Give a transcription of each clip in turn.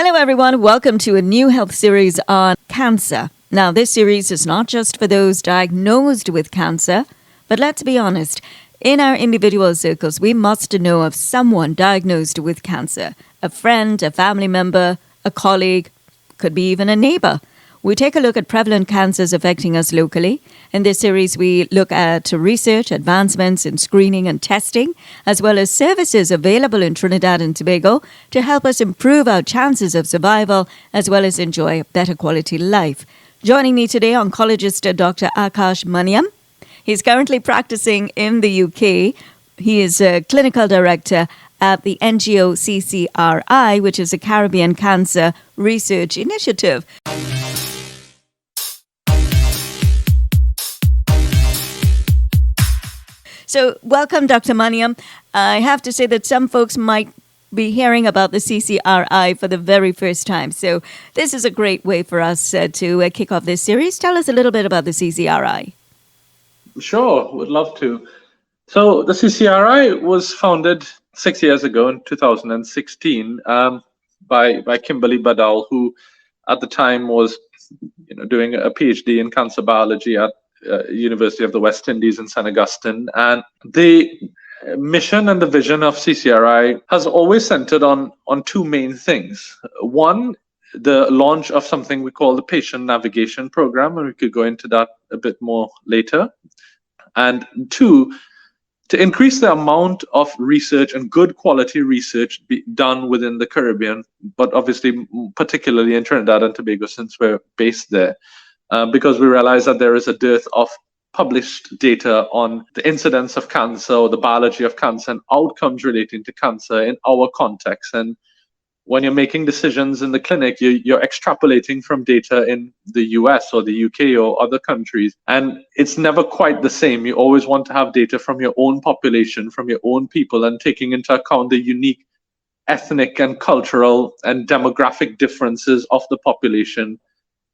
Hello, everyone. Welcome to a new health series on cancer. Now, this series is not just for those diagnosed with cancer, but let's be honest, in our individual circles, we must know of someone diagnosed with cancer, a friend, a family member, a colleague, could be even a neighbor. We take a look at prevalent cancers affecting us locally. In this series, we look at research, advancements in screening and testing, as well as services available in Trinidad and Tobago to help us improve our chances of survival, as well as enjoy a better quality life. Joining me today, Oncologist Dr. Akash Maniam. He's currently practicing in the UK. He is a clinical director at the NGO CCRI, which is a Caribbean Cancer Research Initiative. So welcome, Dr. Maniam. I have to say that some folks might be hearing about the CCRI for the very first time. So this is a great way for us to kick off this series. Tell us a little bit about the CCRI. Sure, would love to. So the CCRI was founded 6 years ago in 2016 by Kimberly Badal, who at the time was doing a PhD in cancer biology at University of the West Indies in St. Augustine. And the mission and the vision of CCRI has always centered on two main things. One, the launch of something we call the Patient Navigation Program, and we could go into that a bit more later. And two, to increase the amount of research and good quality research done within the Caribbean, but obviously particularly in Trinidad and Tobago since we're based there. Because we realize that there is a dearth of published data on the incidence of cancer or the biology of cancer and outcomes relating to cancer in our context. And when you're making decisions in the clinic, you're extrapolating from data in the US or the UK or other countries. And it's never quite the same. You always want to have data from your own population, from your own people, and taking into account the unique ethnic and cultural and demographic differences of the population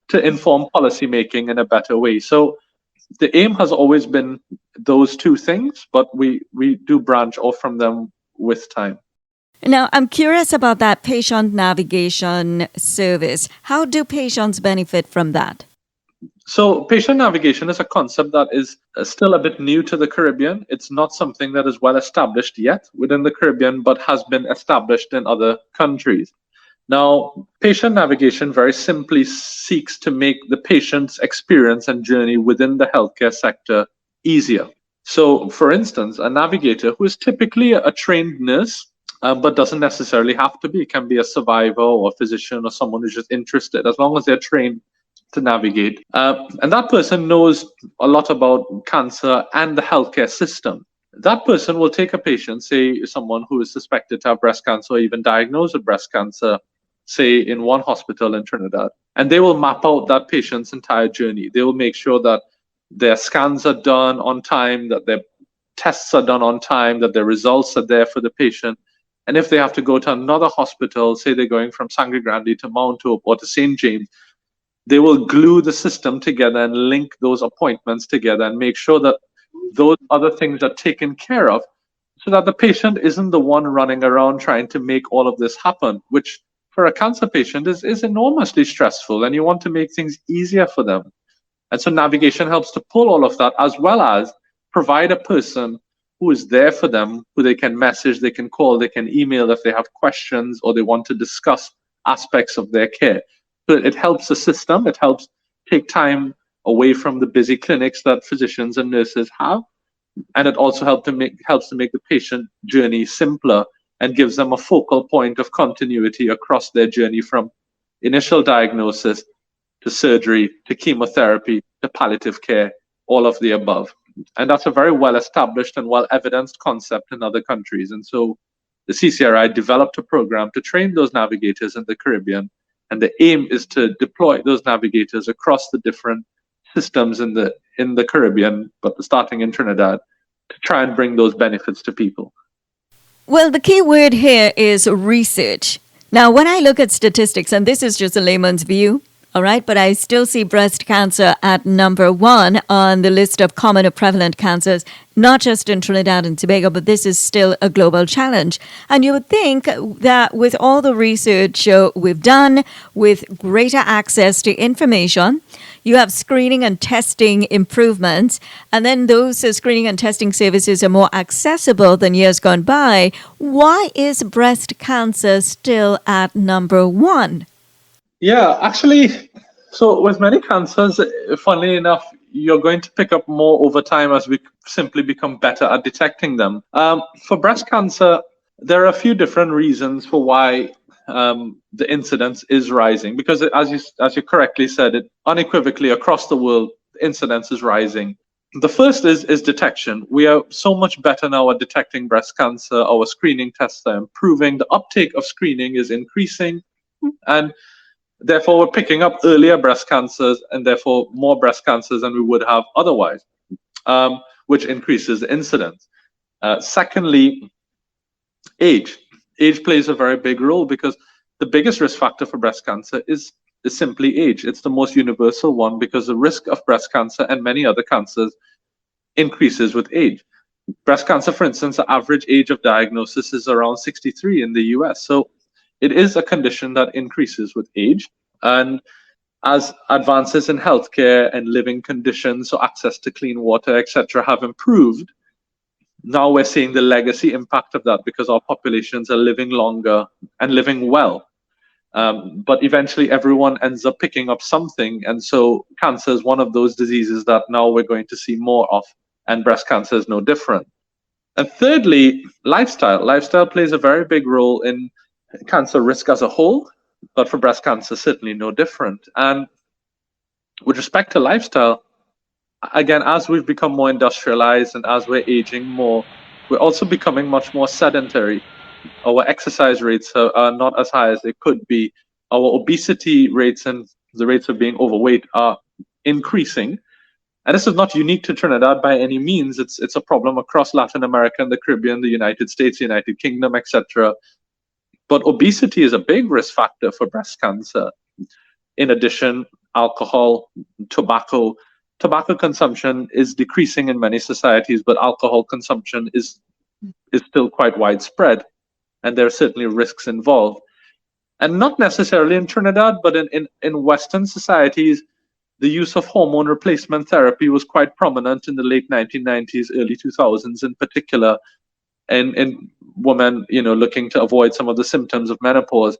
to inform policymaking in a better way. So the aim has always been those two things, but we do branch off from them with time. Now, I'm curious about that patient navigation service. How do patients benefit from that? So patient navigation is a concept that is still a bit new to the Caribbean. It's not something that is well established yet within the Caribbean, but has been established in other countries. Now, patient navigation very simply seeks to make the patient's experience and journey within the healthcare sector easier. So, for instance, a navigator who is typically a trained nurse, but doesn't necessarily have to be, can be a survivor or a physician or someone who's just interested, as long as they're trained to navigate. And that person knows a lot about cancer and the healthcare system. That person will take a patient, say someone who is suspected to have breast cancer or even diagnosed with breast cancer, say in one hospital in Trinidad, and they will map out that patient's entire journey. They will make sure that their scans are done on time, that their tests are done on time, that their results are there for the patient. And if they have to go to another hospital, say they're going from Sangre Grande to Mount Hope or to St. James, they will glue the system together and link those appointments together and make sure that those other things are taken care of so that the patient isn't the one running around trying to make all of this happen, which for a cancer patient is enormously stressful, and you want to make things easier for them. And so navigation helps to pull all of that, as well as provide a person who is there for them, who they can message, they can call, they can email if they have questions or they want to discuss aspects of their care. So it helps the system, it helps take time away from the busy clinics that physicians and nurses have, and it also helps to make the patient journey simpler and gives them a focal point of continuity across their journey from initial diagnosis to surgery, to chemotherapy, to palliative care, all of the above. And that's a very well-established and well-evidenced concept in other countries. And so the CCRI developed a program to train those navigators in the Caribbean. And the aim is to deploy those navigators across the different systems in the Caribbean, but starting in Trinidad, to try and bring those benefits to people. Well, the key word here is research. Now, when I look at statistics, and this is just a layman's view, All right, but I still see breast cancer at number one on the list of common or prevalent cancers, not just in Trinidad and Tobago, but this is still a global challenge. And you would think that with all the research we've done, with greater access to information, you have screening and testing improvements, and then those screening and testing services are more accessible than years gone by. Why is breast cancer still at number one? Yeah, actually, so with many cancers, funnily enough, you're going to pick up more over time as we simply become better at detecting them. For breast cancer, there are a few different reasons for why the incidence is rising. Because as you correctly said, it unequivocally across the world, the incidence is rising. The first is detection. We are so much better now at detecting breast cancer. Our screening tests are improving. The uptake of screening is increasing, and therefore, we're picking up earlier breast cancers and therefore more breast cancers than we would have otherwise, which increases the incidence. Secondly, age. Age plays a very big role because the biggest risk factor for breast cancer is simply age. It's the most universal one because the risk of breast cancer and many other cancers increases with age. Breast cancer, for instance, the average age of diagnosis is around 63 in the US. So it is a condition that increases with age. And as advances in healthcare and living conditions, so access to clean water, etc., have improved, now we're seeing the legacy impact of that because our populations are living longer and living well. But eventually everyone ends up picking up something. And so cancer is one of those diseases that now we're going to see more of, and breast cancer is no different. And thirdly, lifestyle. Lifestyle plays a very big role in cancer risk as a whole, but for breast cancer, certainly no different. And with respect to lifestyle, again, as we've become more industrialized and as we're aging more, we're also becoming much more sedentary. Our exercise rates are not as high as they could be. Our obesity rates and the rates of being overweight are increasing. And this is not unique to Trinidad by any means. It's a problem across Latin America and the Caribbean, the United States, the United Kingdom, etc. But obesity is a big risk factor for breast cancer. In addition, alcohol, tobacco consumption is decreasing in many societies, but alcohol consumption is still quite widespread, and there are certainly risks involved. And not necessarily in Trinidad, but in Western societies, the use of hormone replacement therapy was quite prominent in the late 1990s, early 2000s in particular, in women, looking to avoid some of the symptoms of menopause.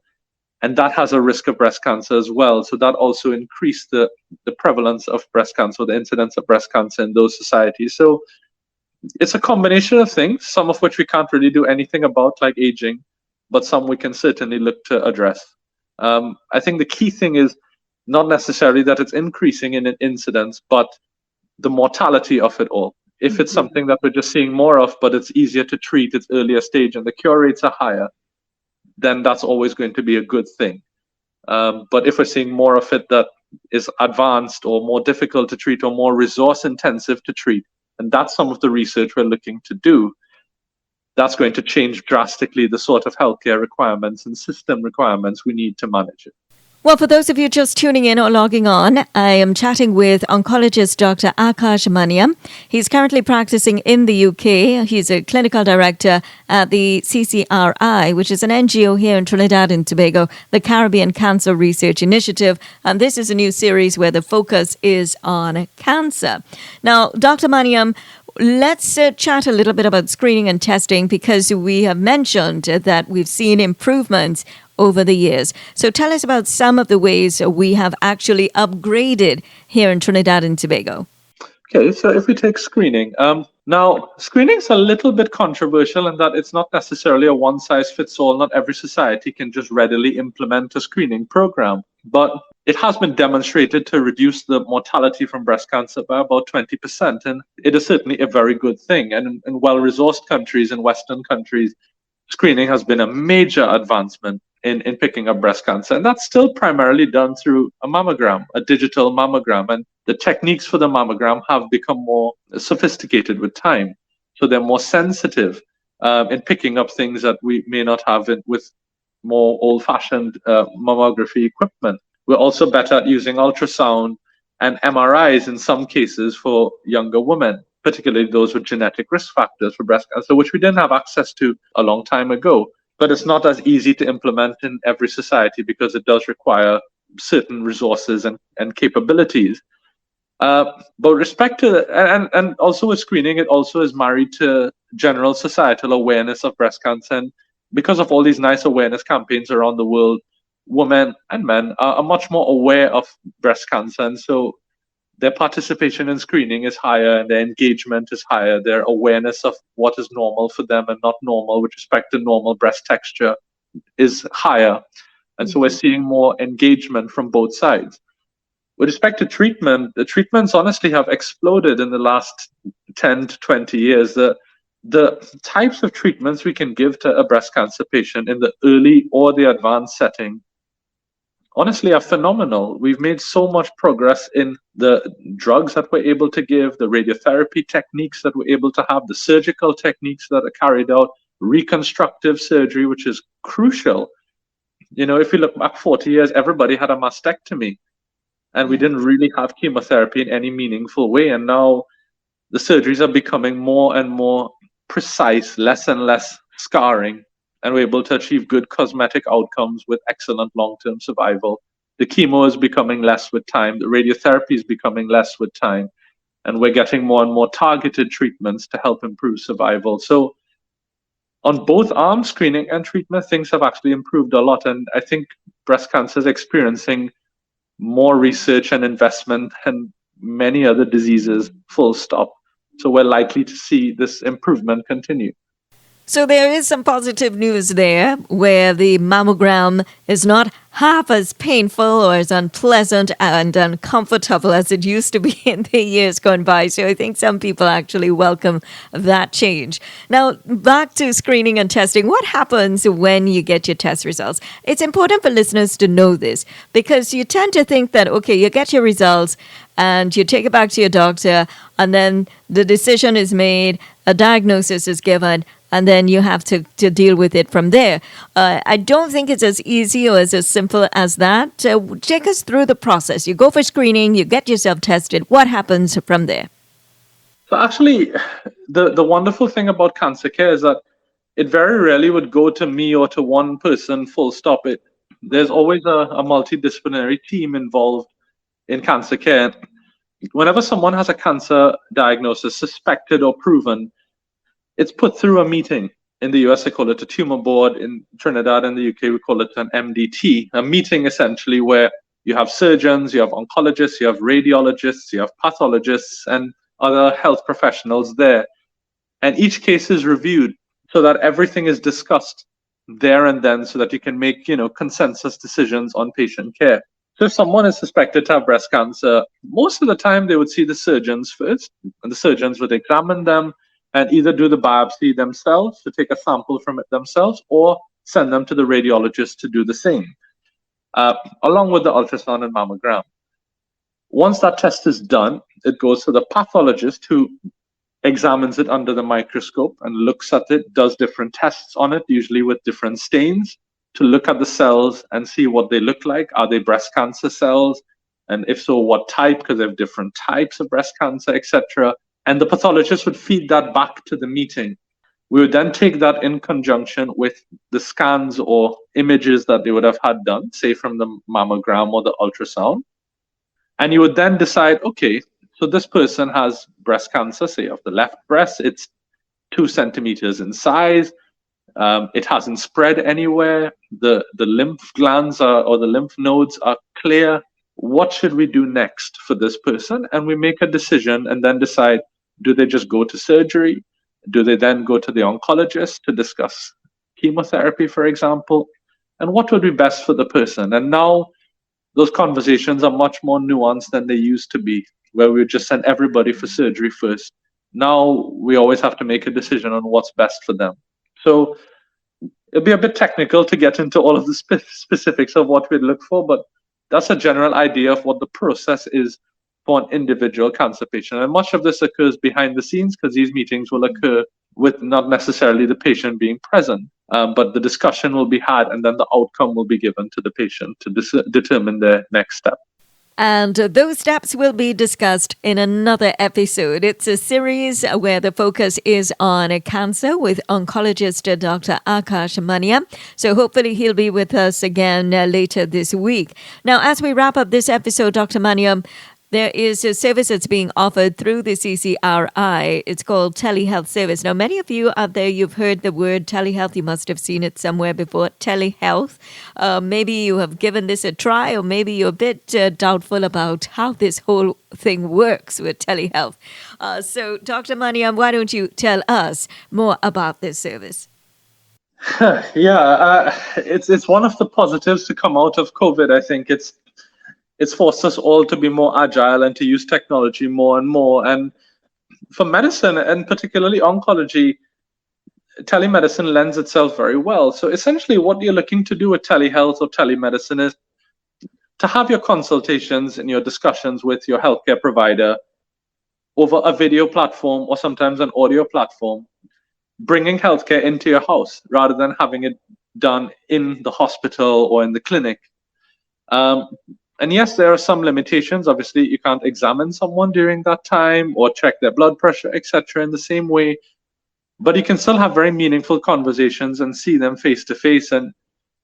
And that has a risk of breast cancer as well. So that also increased the prevalence of breast cancer, the incidence of breast cancer in those societies. So it's a combination of things, some of which we can't really do anything about, like aging, but some we can certainly look to address. I think the key thing is not necessarily that it's increasing in an incidence, but the mortality of it all. If it's something that we're just seeing more of, but it's easier to treat, it's earlier stage, and the cure rates are higher, then that's always going to be a good thing. But if we're seeing more of it that is advanced or more difficult to treat or more resource intensive to treat, and that's some of the research we're looking to do, that's going to change drastically the sort of healthcare requirements and system requirements we need to manage it. Well, for those of you just tuning in or logging on, I am chatting with oncologist Dr. Akash Maniam. He's currently practicing in the UK. He's a clinical director at the CCRI, which is an NGO here in Trinidad and Tobago, the Caribbean Cancer Research Initiative. And this is a new series where the focus is on cancer. Now, Dr. Maniam, let's chat a little bit about screening and testing, because we have mentioned that we've seen improvements over the years. So tell us about some of the ways we have actually upgraded here in Trinidad and Tobago. Okay, so if we take screening, now screening's a little bit controversial in that it's not necessarily a one-size-fits-all. Not every society can just readily implement a screening program, but it has been demonstrated to reduce the mortality from breast cancer by about 20%, and it is certainly a very good thing. And in well-resourced countries, in Western countries, screening has been a major advancement in picking up breast cancer. And that's still primarily done through a mammogram, a digital mammogram. And the techniques for the mammogram have become more sophisticated with time. So they're more sensitive in picking up things that we may not have with more old-fashioned mammography equipment. We're also better at using ultrasound and MRIs in some cases for younger women, particularly those with genetic risk factors for breast cancer, which we didn't have access to a long time ago. But it's not as easy to implement in every society because it does require certain resources and capabilities. But respect to and also with screening, it also is married to general societal awareness of breast cancer. And because of all these nice awareness campaigns around the world, women and men are much more aware of breast cancer. And so their participation in screening is higher and their engagement is higher. Their awareness of what is normal for them and not normal with respect to normal breast texture is higher. And so we're seeing more engagement from both sides. With respect to treatment, the treatments honestly have exploded in the last 10 to 20 years. The types of treatments we can give to a breast cancer patient in the early or the advanced setting honestly are phenomenal. We've made so much progress in the drugs that we're able to give, the radiotherapy techniques that we're able to have, the surgical techniques that are carried out, reconstructive surgery, which is crucial. If you look back 40 years, everybody had a mastectomy. And we didn't really have chemotherapy in any meaningful way. And now the surgeries are becoming more and more precise, less and less scarring, and we're able to achieve good cosmetic outcomes with excellent long-term survival. The chemo is becoming less with time. The radiotherapy is becoming less with time. And we're getting more and more targeted treatments to help improve survival. So on both arms, screening and treatment, things have actually improved a lot. And I think breast cancer is experiencing more research and investment and many other diseases, full stop. So we're likely to see this improvement continue. So there is some positive news there where the mammogram is not half as painful or as unpleasant and uncomfortable as it used to be in the years gone by. So I think some people actually welcome that change. Now, back to screening and testing. What happens when you get your test results? It's important for listeners to know this because you tend to think that, okay, you get your results and you take it back to your doctor and then the decision is made, a diagnosis is given, and then you have to deal with it from there. I don't think it's as easy or as simple as that. Take us through the process. You go for screening, you get yourself tested. What happens from there? So actually, the wonderful thing about cancer care is that it very rarely would go to me or to one person, full stop. There's always a multidisciplinary team involved in cancer care. Whenever someone has a cancer diagnosis, suspected or proven, it's put through a meeting. In the US, they call it a tumor board. In Trinidad and the UK, we call it an MDT, a meeting essentially where you have surgeons, you have oncologists, you have radiologists, you have pathologists, and other health professionals there. And each case is reviewed so that everything is discussed there and then so that you can make, consensus decisions on patient care. So if someone is suspected to have breast cancer, most of the time they would see the surgeons first, and the surgeons would examine them and either do the biopsy themselves to take a sample from it themselves or send them to the radiologist to do the same, along with the ultrasound and mammogram. Once that test is done, it goes to the pathologist who examines it under the microscope and looks at it, does different tests on it, usually with different stains, to look at the cells and see what they look like. Are they breast cancer cells? And if so, what type? Because they have different types of breast cancer, etc. And the pathologist would feed that back to the meeting. We would then take that in conjunction with the scans or images that they would have had done, say from the mammogram or the ultrasound. And you would then decide, okay, so this person has breast cancer, say of the left breast, it's 2 centimeters in size. It hasn't spread anywhere. The lymph glands or the lymph nodes are clear. What should we do next for this person? And we make a decision and then decide, do they just go to surgery? Do they then go to the oncologist to discuss chemotherapy, for example? And what would be best for the person? And now those conversations are much more nuanced than they used to be, where we would just send everybody for surgery first. Now we always have to make a decision on what's best for them. So it'll be a bit technical to get into all of the specifics of what we'd look for, but that's a general idea of what the process is for an individual cancer patient. And much of this occurs behind the scenes because these meetings will occur with not necessarily the patient being present. but the discussion will be had, and then the outcome will be given to the patient to determine their next step. And those steps will be discussed in another episode. It's a series where the focus is on cancer with oncologist Dr. Akash Maniam. So hopefully he'll be with us again later this week. Now, as we wrap up this episode, Dr. Maniam, there is a service that's being offered through the CCRI. It's called Telehealth service. Now, many of you out there, you've heard the word telehealth. You must have seen it somewhere before. Telehealth. Maybe you have given this a try, or maybe you're a bit doubtful about how this whole thing works with telehealth. So, Dr. Maniam, why don't you tell us more about this service? It's one of the positives to come out of COVID. I think it's forced us all to be more agile and to use technology more and more. And for medicine, and particularly oncology, telemedicine lends itself very well. So essentially what you're looking to do with telehealth or telemedicine is to have your consultations and your discussions with your healthcare provider over a video platform or sometimes an audio platform, bringing healthcare into your house rather than having it done in the hospital or in the clinic. And yes, there are some limitations. Obviously, you can't examine someone during that time or check their blood pressure, etc. in the same way. But you can still have very meaningful conversations and see them face to face. And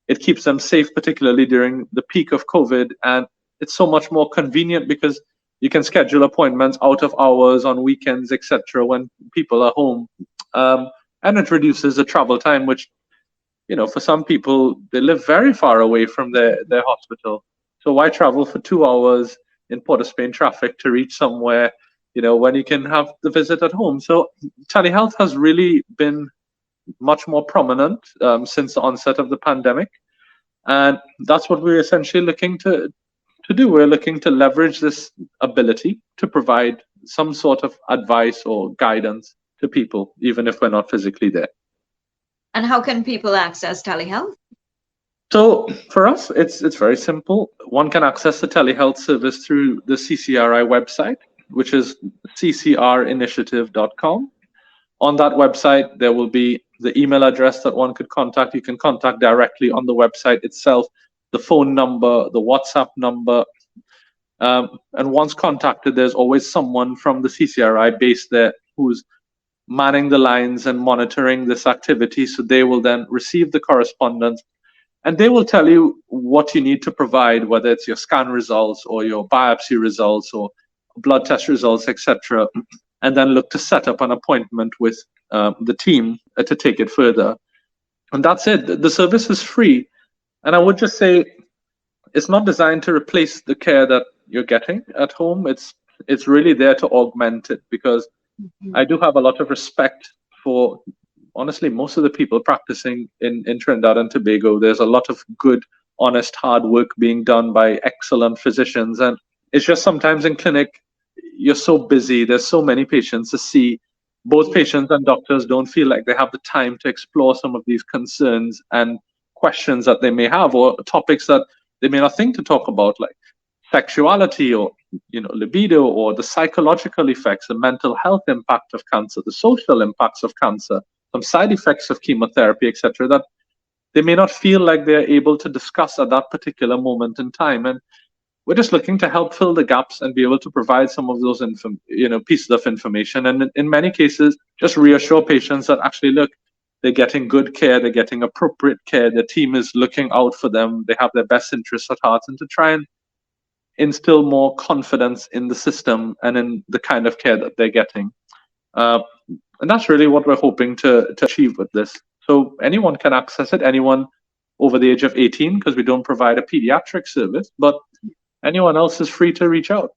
it keeps them safe, particularly during the peak of COVID. And it's so much more convenient because you can schedule appointments out of hours on weekends, etc. when people are home. And it reduces the travel time, which, for some people, they live very far away from their hospital. So why travel for 2 hours in Port of Spain traffic to reach somewhere, when you can have the visit at home? So telehealth has really been much more prominent since the onset of the pandemic. And that's what we're essentially looking to do. We're looking to leverage this ability to provide some sort of advice or guidance to people, even if we're not physically there. And how can people access telehealth? So for us, it's very simple. One can access the telehealth service through the CCRI website, which is ccrinitiative.com. On that website, there will be the email address that one could contact. You can contact directly on the website itself, the phone number, the WhatsApp number. And once contacted, there's always someone from the CCRI based there who's manning the lines and monitoring this activity. So they will then receive the correspondence. And they will tell you what you need to provide, whether it's your scan results or your biopsy results or blood test results, etc., and then look to set up an appointment with the team to take it further. And that's it. The service is free. And I would just say it's not designed to replace the care that you're getting at home. It's really there to augment it, because I do have a lot of respect for, honestly, most of the people practicing in Trinidad and Tobago. There's a lot of good, honest, hard work being done by excellent physicians. And it's just sometimes in clinic, you're so busy. There's so many patients to see. Both patients and doctors don't feel like they have the time to explore some of these concerns and questions that they may have, or topics that they may not think to talk about, like sexuality or libido, or the psychological effects, the mental health impact of cancer, the social impacts of cancer, some side effects of chemotherapy, etc., that they may not feel like they're able to discuss at that particular moment in time. And we're just looking to help fill the gaps and be able to provide some of those pieces of information. And in many cases, just reassure patients that actually, look, they're getting good care, they're getting appropriate care, the team is looking out for them, they have their best interests at heart, and to try and instill more confidence in the system and in the kind of care that they're getting. And that's really what we're hoping to achieve with this. So anyone can access it, anyone over the age of 18, because we don't provide a pediatric service, but anyone else is free to reach out.